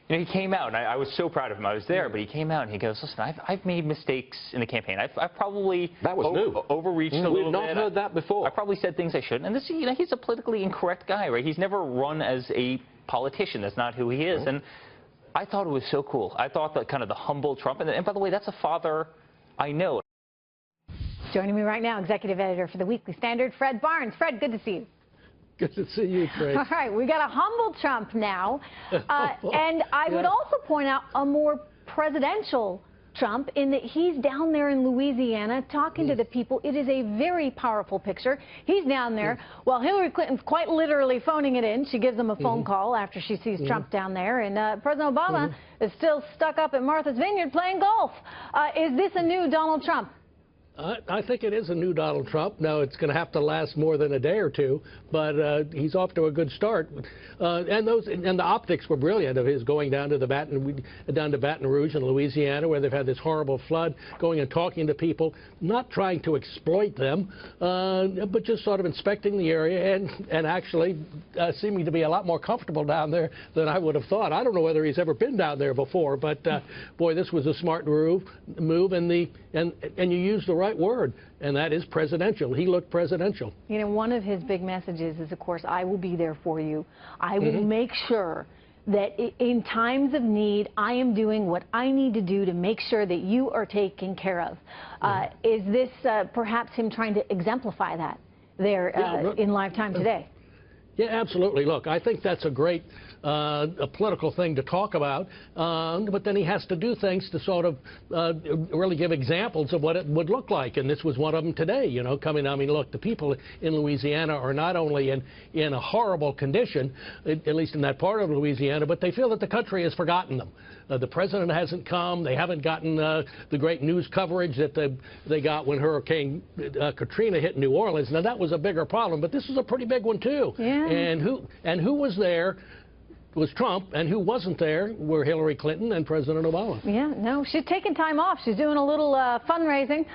You know, he came out, and I was so proud of him. I was there, but he came out and he goes, "Listen, I've made mistakes in the campaign. I've probably overreached a little bit. We've not heard that before. I probably said things I shouldn't." And this, you know, he's a politically incorrect guy, right? He's never run as a politician. That's not who he is. And I thought it was so cool. I thought that kind of the humble Trump, and by the way, that's a father I know. Joining me right now, executive editor for the Weekly Standard, Fred Barnes. Fred, good to see you. Good to see you, Trace. All right, we got a humble Trump now. And I would also point out a more presidential Trump in that he's down there in Louisiana talking to the people. It is a very powerful picture. He's down there while Hillary Clinton's quite literally phoning it in. She gives him a phone call after she sees Trump down there. And President Obama is still stuck up at Martha's Vineyard playing golf. Is this a new Donald Trump? I think it is a new Donald Trump. Now, it's going to have to last more than a day or two, but he's off to a good start. And the optics were brilliant of his going down to Baton Rouge in Louisiana, where they've had this horrible flood, going and talking to people, not trying to exploit them, but just sort of inspecting the area and actually seeming to be a lot more comfortable down there than I would have thought. I don't know whether he's ever been down there before, but boy, this was a smart move, and you used the right word, and that is presidential. He looked presidential. You know, one of his big messages is, of course, I will be there for you. I will make sure that in times of need, I am doing what I need to do to make sure that you are taken care of. Is this perhaps him trying to exemplify that there in live time today? Yeah, absolutely. Look, I think that's a great a political thing to talk about, but then he has to do things to sort of really give examples of what it would look like, and this was one of them today, you know, coming. I mean, look, the people in Louisiana are not only in a horrible condition, at least in that part of Louisiana, but they feel that the country has forgotten them. The president hasn't come. They haven't gotten the great news coverage that they got when Hurricane Katrina hit New Orleans. Now, that was a bigger problem, but this was a pretty big one, too. Yeah. And who was there was Trump, and who wasn't there were Hillary Clinton and President Obama. Yeah, no, she's taking time off. She's doing a little fundraising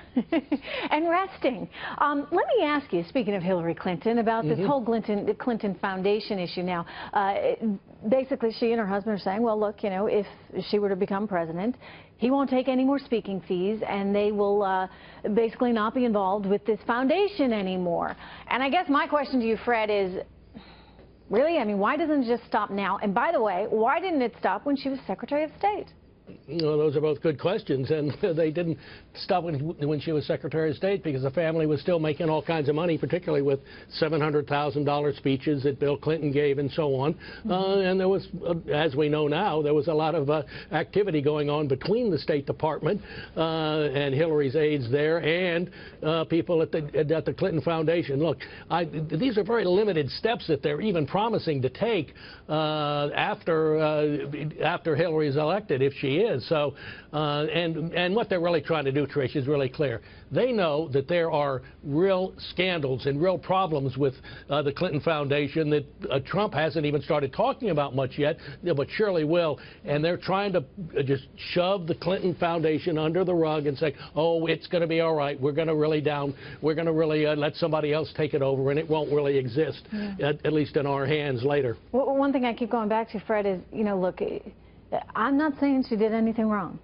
and resting. Let me ask you, speaking of Hillary Clinton, about this whole Clinton Foundation issue now. Basically, she and her husband are saying, well, look, you know, if she were to become president, he won't take any more speaking fees, and they will basically not be involved with this foundation anymore. And I guess my question to you, Fred, is, really? I mean, why doesn't it just stop now? And by the way, why didn't it stop when she was Secretary of State? Well, those are both good questions, and they didn't stop when she was Secretary of State because the family was still making all kinds of money, particularly with $700,000 speeches that Bill Clinton gave and so on. And there was, as we know now, there was a lot of activity going on between the State Department and Hillary's aides there and people at the Clinton Foundation. Look, these are very limited steps that they're even promising to take after Hillary's elected, if she is. So, and what they're really trying to do, Trish, is really clear. They know that there are real scandals and real problems with the Clinton Foundation that Trump hasn't even started talking about much yet, but surely will. And they're trying to just shove the Clinton Foundation under the rug and say, oh, it's going to be all right. We're going to really let somebody else take it over, and it won't really exist, at least in our hands later. Well, one thing I keep going back to, Fred, is, you know, look, I'm not saying she did anything wrong,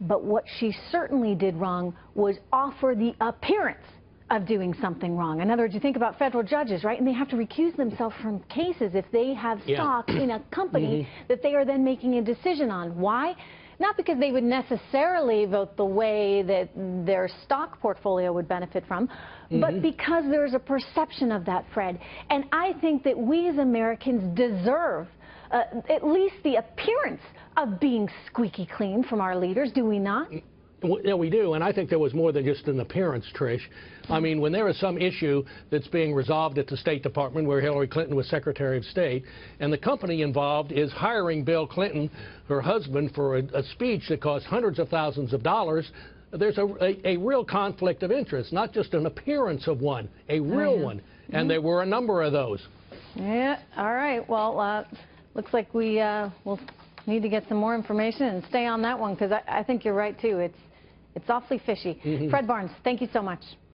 but what she certainly did wrong was offer the appearance of doing something wrong. In other words, you think about federal judges, right? And they have to recuse themselves from cases if they have stock in a company that they are then making a decision on. Why? Not because they would necessarily vote the way that their stock portfolio would benefit from, but because there's a perception of that, Fred. And I think that we as Americans deserve at least the appearance of being squeaky clean from our leaders, do we not? Yeah, we do, and I think there was more than just an appearance, Trish. I mean, when there is some issue that's being resolved at the State Department where Hillary Clinton was Secretary of State, and the company involved is hiring Bill Clinton, her husband, for a speech that costs hundreds of thousands of dollars, there's a real conflict of interest, not just an appearance of one, a real one. And there were a number of those. Yeah, all right. Well, looks like we will need to get some more information and stay on that one, because I think you're right, too. It's awfully fishy. Fred Barnes, thank you so much.